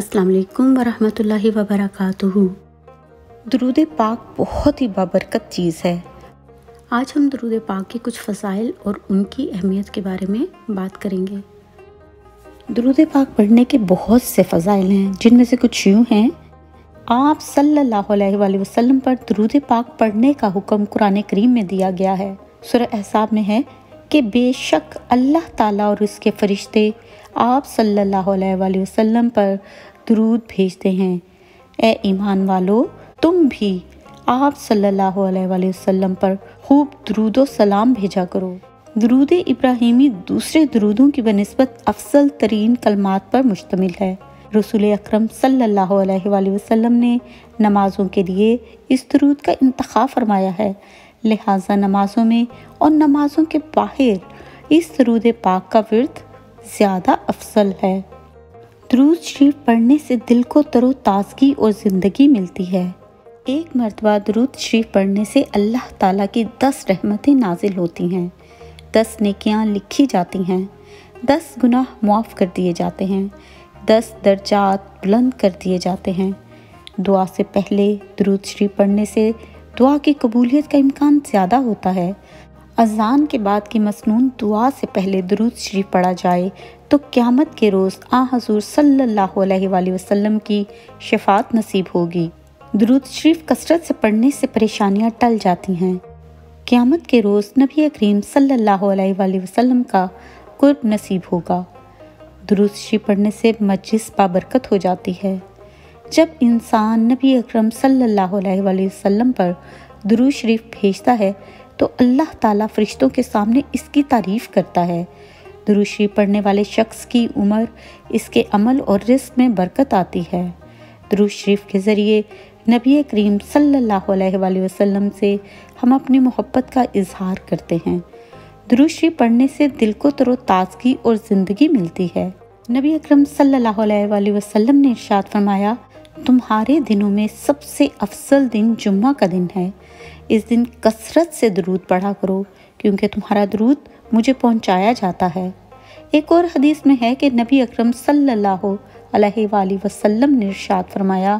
अस्सलाम वालेकुम वरहमतुल्लाहि वबरकातुहू। दुरूद पाक बहुत ही बाबरकत चीज़ है। आज हम दुरूद पाक के कुछ फ़ज़ाइल और उनकी अहमियत के बारे में बात करेंगे। दुरूद पाक पढ़ने के बहुत से फ़ज़ाइल हैं, जिनमें से कुछ यूँ हैं। आप सल्लल्लाहु अलैहि वसल्लम पर दुरूद पाक पढ़ने का हुक्म कुरान करीम में दिया गया है। सूरह अहज़ाब में है कि बेशक अल्लाह ताला और उसके फरिश्ते आप सल्लल्लाहु अलैहि वसल्लम पर दुरूद भेजते हैं। ए ईमान वालो, तुम भी आप सल्लल्लाहु अलैहि वसल्लम पर खूब दुरूद सलाम भेजा करो। दुरूद इब्राहिमी दूसरे दुरूदों की बनिस्बत अफसल तरीन कलमात पर मुश्तमिल है। रसूल अकरम सल्लल्लाहु अलैहि वसल्लम ने नमाज़ों के लिए इस दुरूद का इंतखाब फरमाया है, लिहाजा नमाज़ों में और नमाज़ों के बाहर इस दुरूद पाक का विर्द ज़्यादा अफसल है। दुरूद शरीफ पढ़ने से दिल को तरोताज़गी और ज़िंदगी मिलती है। एक मरतबा दुरूद शरीफ पढ़ने से अल्लाह ताला की 10 रहमतें नाजिल होती हैं, 10 नेकियां लिखी जाती हैं, 10 गुनाह माफ़ कर दिए जाते हैं, 10 दर्जात बुलंद कर दिए जाते हैं। दुआ से पहले दुरूद शरीफ पढ़ने से दुआ की कबूलियत का इम्कान ज़्यादा होता है। अज़ान के बाद की मसनून दुआ से पहले दुरूद शरीफ पढ़ा जाए तो क़यामत के रोज़ हज़ूर सल्लल्लाहु अलैहि वसल्लम की शफ़ाअत नसीब होगी। दुरूद शरीफ कसरत से पढ़ने से परेशानियां टल जाती हैं। क़यामत के रोज़ नबी करीम सल्लल्लाहु अलैहि वसल्लम का कुर्ब नसीब होगा। दुरूद शरीफ पढ़ने से मजलिस बाबरकत हो जाती है। जब इंसान नबी अकरम सल्लल्लाहु अलैहि वसल्लम पर दुरूद शरीफ भेजता है तो अल्लाह ताला फरिश्तों के सामने इसकी तारीफ़ करता है। दुरूद शरीफ पढ़ने वाले शख्स की उम्र, इसके अमल और रिज़्क़ में बरकत आती है। दुरूद शरीफ के ज़रिए नबी करीम सल्लल्लाहु अलैहि वसल्लम से हम अपनी मोहब्बत का इजहार करते हैं। दुरूद शरीफ पढ़ने से दिल को तरोताज़गी और ज़िंदगी मिलती है। नबी अकरम सल्लल्लाहु अलैहि वसल्लम ने इरशाद फरमाया, तुम्हारे दिनों में सबसे अफसल दिन जुम्मा का दिन है। इस दिन कसरत से दुरूद पढ़ा करो, क्योंकि तुम्हारा दुरूद मुझे पहुंचाया जाता है। एक और हदीस में है कि नबी अकरम सल्लल्लाहु अलैहि वसल्लम ने इरशाद फरमाया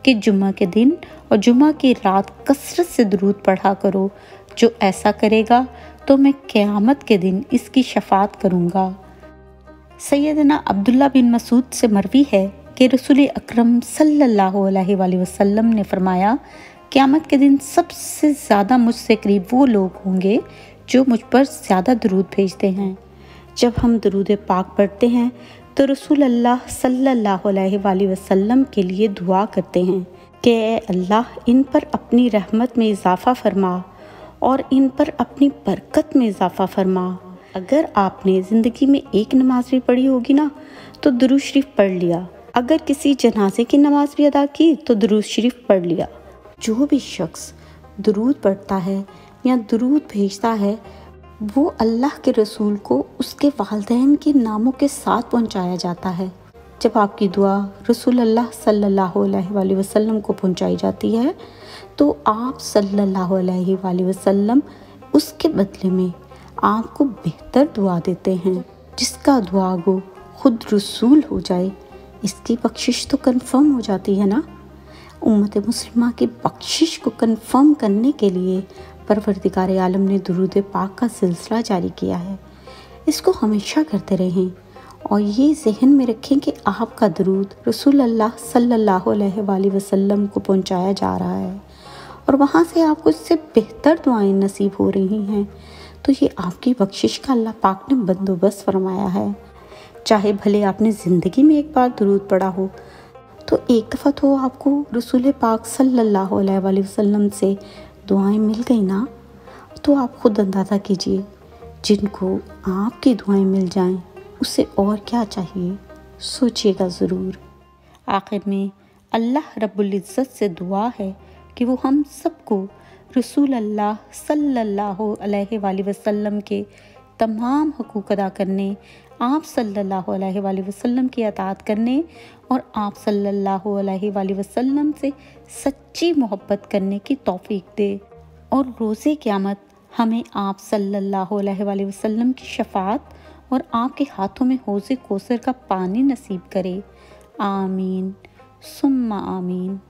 कि जुम्मा के दिन और जुम्मा की रात कसरत से दुरूद पढ़ा करो। जो ऐसा करेगा तो मैं क़यामत के दिन इसकी शफ़ाअत करूँगा। सैयदना अब्दुल्ला बिन मसूद से मरवी है कि रसूल अकरम सल्लल्लाहु अलैहि वसल्लम ने फरमाया, क़यामत के दिन सबसे ज़्यादा मुझसे करीब वो लोग होंगे जो मुझ पर ज़्यादा दुरूद भेजते हैं। जब हम दुरूद पाक पढ़ते हैं तो रसूल अल्लाह सल्लल्लाहु अलैहि वसल्लम के लिए दुआ करते हैं कि ए अल्लाह, इन पर अपनी रहमत में इजाफ़ा फरमा और इन पर अपनी बरकत में इजाफ़ा फरमा। अगर आपने ज़िंदगी में एक नमाज भी पढ़ी होगी ना, तो दुरूद शरीफ पढ़ लिया। अगर किसी जनाजे की नमाज भी अदा की तो दुरूद शरीफ पढ़ लिया। जो भी शख्स दुरूद पढ़ता है या दुरूद भेजता है, वो अल्लाह के रसूल को उसके वालिदैन के नामों के साथ पहुंचाया जाता है। जब आपकी दुआ रसूल अल्लाह सल्लल्लाहु अलैहि वसल्लम को पहुंचाई जाती है तो आप सल्लल्लाहु अलैहि वसल्लम उसके बदले में आपको बेहतर दुआ देते हैं। जिसका दुआ गो खुद रसूल हो जाए, इसकी बख्शिश तो कन्फर्म हो जाती है ना। उम्मत मुस्लिमा की बख्शिश को कन्फर्म करने के लिए परवरदिगार आलम ने दुरूद पाक का सिलसिला जारी किया है। इसको हमेशा करते रहें और ये जहन में रखें कि आपका दुरूद रसूल अल्लाह सल्लल्लाहु अलैहि वसल्लम को पहुंचाया जा रहा है और वहाँ से आपको इससे बेहतर दुआएं नसीब हो रही हैं। तो ये आपकी बख्शिश का अल्लाह पाक ने बंदोबस्त फरमाया है। चाहे भले आपने ज़िंदगी में एक बार दुरूद पढ़ा हो, तो एक दफ़ा तो आपको रसूल पाक सल्लल्लाहु अलैहि वसल्लम से दुआएं मिल गई ना। तो आप खुद अंदाज़ा कीजिए, जिनको आपकी दुआएं मिल जाएं, उससे और क्या चाहिए, सोचिएगा ज़रूर। आखिर में अल्लाह रब्बुल इज़्ज़त से दुआ है कि वो हम सबको रसूल अल्लाह सल्लल्लाहु अलैहि वसल्लम के तमाम हुकूक अदा करने, आप सल्लल्लाहु अलैहि वसल्लम की अताअत करने और आप सल्लल्लाहु अलैहि वसल्लम से सच्ची मोहब्बत करने की तौफीक दे और रोज़े क़यामत हमें आप सल्लल्लाहु अलैहि वसल्लम की शफ़ाअत और आपके हाथों में हौज़े कौसर का पानी नसीब करे। آمین ثم آمین.